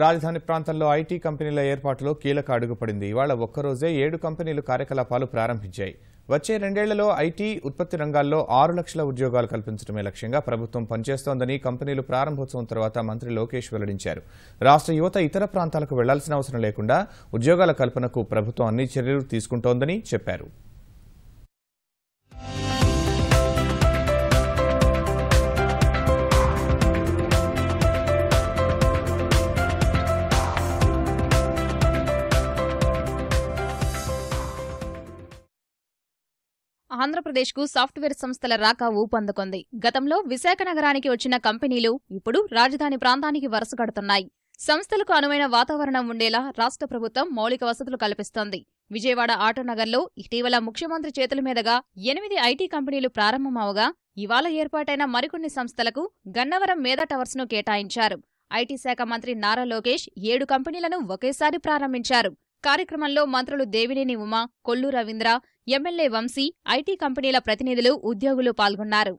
రాజధాని ప్రాంతంలో ఐటీ కంపెనీల ఏర్పాటులో కీలక అడుగుపడింది. ఇవాళ ఒక్కరోజే 7 కంపెనీలు కార్యకలాపాలు ప్రారంభించాయి. వచ్చే 2 ఏళ్లలో ఐటీ ఉత్పత్తి రంగాల్లో 6 లక్షల ఉద్యోగాలు కల్పించడమే లక్ష్యంగా ప్రభుత్వం పనిచేస్తోందని కంపెనీలు ప్రారంభోత్సవం తర్వాత మంత్రి లోకేష్ వెల్లడించారు. రాష్ట్ర యువత ఇతర ప్రాంతాలకు వెళ్లాల్సిన అవసరం లేకుండా ఉద్యోగాల కల్పనకు ప్రభుత్వం అన్ని చర్యలు తీసుకుంటోందని చెప్పారు. ఆంధ్రప్రదేశ్కు సాఫ్ట్వేర్ సంస్థల రాక ఊపందుకుంది. గతంలో విశాఖ నగరానికి వచ్చిన కంపెనీలు ఇప్పుడు రాజధాని ప్రాంతానికి వరుసగడుతున్నాయి. సంస్థలకు అనువైన వాతావరణం ఉండేలా రాష్ట్ర ప్రభుత్వం మౌలిక వసతులు కల్పిస్తోంది. విజయవాడ ఆటోనగర్లో ఇటీవల ముఖ్యమంత్రి చేతుల మీదుగా 8 ఐటీ కంపెనీలు ప్రారంభమవగా ఇవాళ ఏర్పాటైన మరికొన్ని సంస్థలకు గన్నవరం మేధా టవర్స్ ను కేటాయించారు. ఐటీ శాఖ మంత్రి నారా లోకేష్ 7 కంపెనీలను ఒకేసారి ప్రారంభించారు. కార్యక్రమంలో మంత్రులు దేవినేని ఉమా, కొల్లు రవీంద్ర, ఎమ్మెల్యే వంశీ, ఐటీ కంపెనీల ప్రతినిధులు, ఉద్యోగులు పాల్గొన్నారు.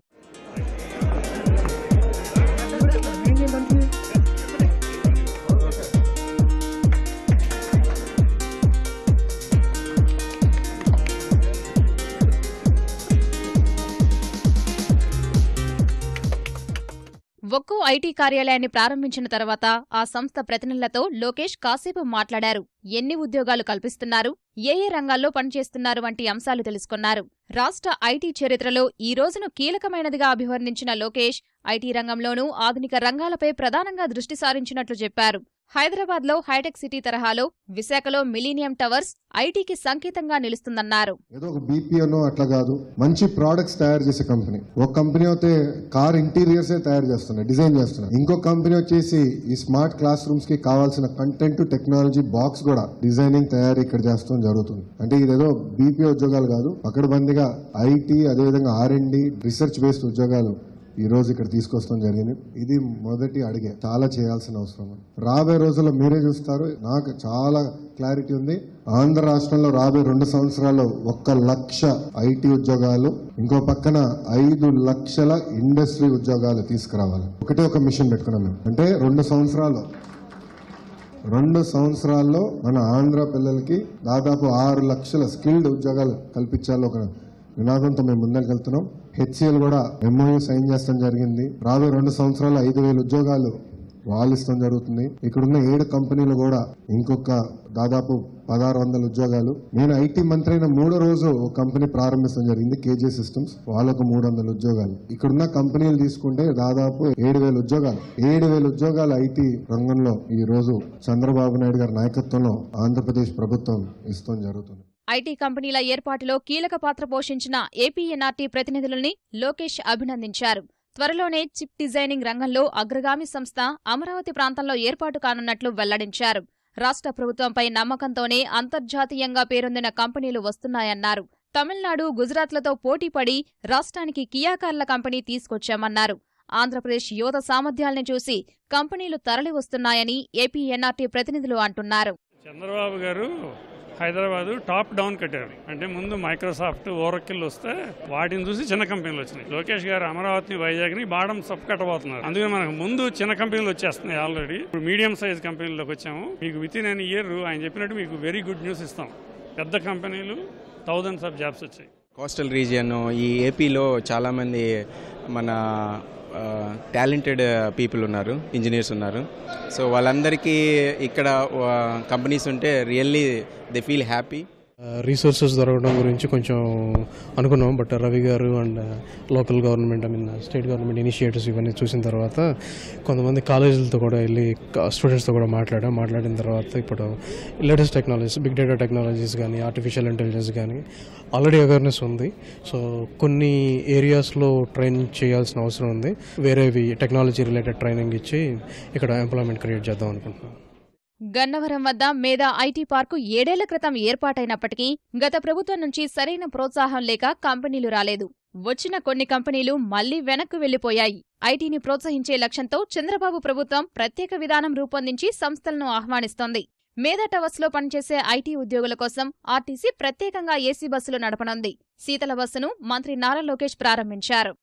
ఒక్కో ఐటీ కార్యాలయాన్ని ప్రారంభించిన తర్వాత ఆ సంస్థ ప్రతినిధులతో లోకేష్ కాసేపు మాట్లాడారు. ఎన్ని ఉద్యోగాలు కల్పిస్తున్నారు, ఏ రంగాల్లో పనిచేస్తున్నారు వంటి అంశాలు తెలుసుకున్నారు. రాష్ట్ర ఐటీ చరిత్రలో ఈ రోజును కీలకమైనదిగా అభివర్ణించిన లోకేష్ ఐటీ రంగంలోనూ ఆధునిక రంగాలపై ప్రధానంగా దృష్టి సారించినట్లు చెప్పారు. హైదరాబాద్లో హైటెక్ సిటీ తరహాలో విశాఖలో మిలీనియం టవర్స్ ఐటీకి సంకేతంగా నిలుస్తుందన్నారు. ఏదో ఒక బీపీఓనో అట్లా కాదు, మంచి ప్రొడక్ట్స్ తయారు చేసే కంపెనీ. ఒక కంపెనీ అయితే కార్ ఇంటీరియర్స్ తయారు చేస్తున్నాయి, డిజైన్ చేస్తున్నాయి. ఇంకో కంపెనీ వచ్చేసి ఈ స్మార్ట్ క్లాస్ రూమ్స్ కి కావాల్సిన కంటెంట్, టెక్నాలజీ బాక్స్ కూడా డిజైనింగ్ తయారీ ఇక్కడ చేస్తాం జరుగుతుంది. అంటే ఇదేదో బీపీఓ ఉద్యోగాలు కాదు, పకడ్బందీగా ఐటీ అదేవిధంగా R&D రీసెర్చ్ బేస్డ్ ఉద్యోగాలు ఈ రోజు ఇక్కడ తీసుకొస్తాం జరిగింది. ఇది మొదటి అడిగే, చాలా చేయాల్సిన అవసరం. రాబోయే రోజుల్లో మీరే చూస్తారు, నాకు చాలా క్లారిటీ ఉంది. ఆంధ్ర రాష్ట్రంలో రాబోయే 2 సంవత్సరాల్లో 1 లక్ష ఐటీ ఉద్యోగాలు, ఇంకో పక్కన 5 లక్షల ఇండస్ట్రీ ఉద్యోగాలు తీసుకురావాలి. ఒక మిషన్ పెట్టుకున్నాం మేము. అంటే 2 సంవత్సరాల్లో మన ఆంధ్ర పిల్లలకి దాదాపు 6 లక్షల స్కిల్డ్ ఉద్యోగాలు కల్పించాలి. ఒక నినాదంతో మేము ముందరికెళ్తున్నాం. HCL కూడా MOU సైన్ చేస్తాం జరిగింది. రాబోయే 2 సంవత్సరాలు 5,000 ఉద్యోగాలు వాళ్ళు ఇస్తాం జరుగుతుంది. ఇక్కడున్న 7 కంపెనీలు కూడా ఇంకొక దాదాపు 1,600 ఉద్యోగాలు. నేను ఐటీ మంత్రి అయిన 3వ రోజు ఒక కంపెనీ ప్రారంభిస్తాం జరిగింది, KJ సిస్టమ్స్. వాళ్ళకు 300 ఉద్యోగాలు. ఇక్కడున్న కంపెనీలు తీసుకుంటే దాదాపు 7,000 ఉద్యోగాలు. 7,000 ఉద్యోగాలు ఐటీ రంగంలో ఈ రోజు చంద్రబాబు నాయుడు గారి నాయకత్వంలో ఆంధ్రప్రదేశ్ ప్రభుత్వం ఇస్తాం జరుగుతుంది. ఐటీ కంపెనీల ఏర్పాటులో కీలక పాత్ర పోషించిన ఏపీఎన్ఆర్టీ ప్రతినిధులని లోకేష్ అభినందించారు. త్వరలోనే చిప్ డిజైనింగ్ రంగంలో అగ్రగామి సంస్థ అమరావతి ప్రాంతంలో ఏర్పాటు కానున్నట్లు వెల్లడించారు. రాష్ట్ర ప్రభుత్వంపై నమ్మకంతోనే అంతర్జాతీయంగా పేరొందిన కంపెనీలు వస్తున్నాయన్నారు. తమిళనాడు, గుజరాత్లతో పోటీపడి రాష్ట్రానికి కియా కార్ల కంపెనీ తీసుకొచ్చామన్నారు. ఆంధ్రప్రదేశ్ యువత సామర్థ్యాల్ని చూసి కంపెనీలు తరలి వస్తున్నాయని ఏపీఎన్ఆర్టీ ప్రతినిధులు అంటున్నారు. చంద్రబాబు గారు హైదరాబాద్ టాప్ డౌన్ కట్టారు. అంటే ముందు మైక్రోసాఫ్ట్, ఓరకిల్ వస్తే వాటిని చూసి చిన్న కంపెనీలు వచ్చినాయి. లోకేష్ గారు అమరావతిని, వైజాగ్ని బాటమ్ సబ్ కట్టబోతున్నారు. అందుకే మనకు ముందు చిన్న కంపెనీలు వచ్చేస్తున్నాయి ఆల్రెడీ. ఇప్పుడు మీడియం సైజ్ కంపెనీలోకి వచ్చాము. మీకు విత్ ఇన్ ఎన్ ఇయర్ ఆయన చెప్పినట్టు మీకు వెరీ గుడ్ న్యూస్ ఇస్తాం. పెద్ద కంపెనీలు థౌజండ్స్ ఆఫ్ జాబ్స్ వచ్చాయి. కోస్టల్ రీజియన్ ఈ ఏపీలో చాలామంది మన టాలెంటెడ్ పీపుల్ ఉన్నారు, ఇంజనీర్స్ ఉన్నారు. సో వాళ్ళందరికీ ఇక్కడ కంపెనీస్ ఉంటే really they feel happy. Resources దొరకడం గురించి కొంచెం అనుకున్నాం. బట్ రవి గారు and local government state government initiatives ఇవన్నీ చూసిన తర్వాత కొంతమంది కాలేజీలతో కూడా వెళ్ళి స్టూడెంట్స్తో కూడా మాట్లాడిన తర్వాత ఇప్పుడు latest technologies, big data technologies కానీ, ఆర్టిఫిషియల్ ఇంటెలిజెన్స్ కానీ ఆల్రెడీ అవేర్నెస్ ఉంది. సో కొన్ని ఏరియాస్లో ట్రైనింగ్ చేయాల్సిన అవసరం ఉంది. వేరేవి టెక్నాలజీ రిలేటెడ్ ట్రైనింగ్ ఇచ్చి ఇక్కడ ఎంప్లాయ్మెంట్ క్రియేట్ చేద్దాం అనుకుంటున్నాం. గన్నవరం వద్ద మేధా ఐటీ పార్కు 7 ఏళ్ల క్రితం ఏర్పాటైనప్పటికీ గత ప్రభుత్వం నుంచి సరైన ప్రోత్సాహం లేక కంపెనీలు రాలేదు. వచ్చిన కొన్ని కంపెనీలు మళ్లీ వెనక్కు వెళ్లిపోయాయి. ఐటీని ప్రోత్సహించే లక్ష్యంతో చంద్రబాబు ప్రభుత్వం ప్రత్యేక విధానం రూపొందించి సంస్థలను ఆహ్వానిస్తోంది. మేధా టవర్స్ లో పనిచేసే ఐటీ ఉద్యోగుల కోసం ఆర్టీసీ ప్రత్యేకంగా ఏసీ బస్సులు నడపనుంది. శీతల బస్సును మంత్రి నారా లోకేష్ ప్రారంభించారు.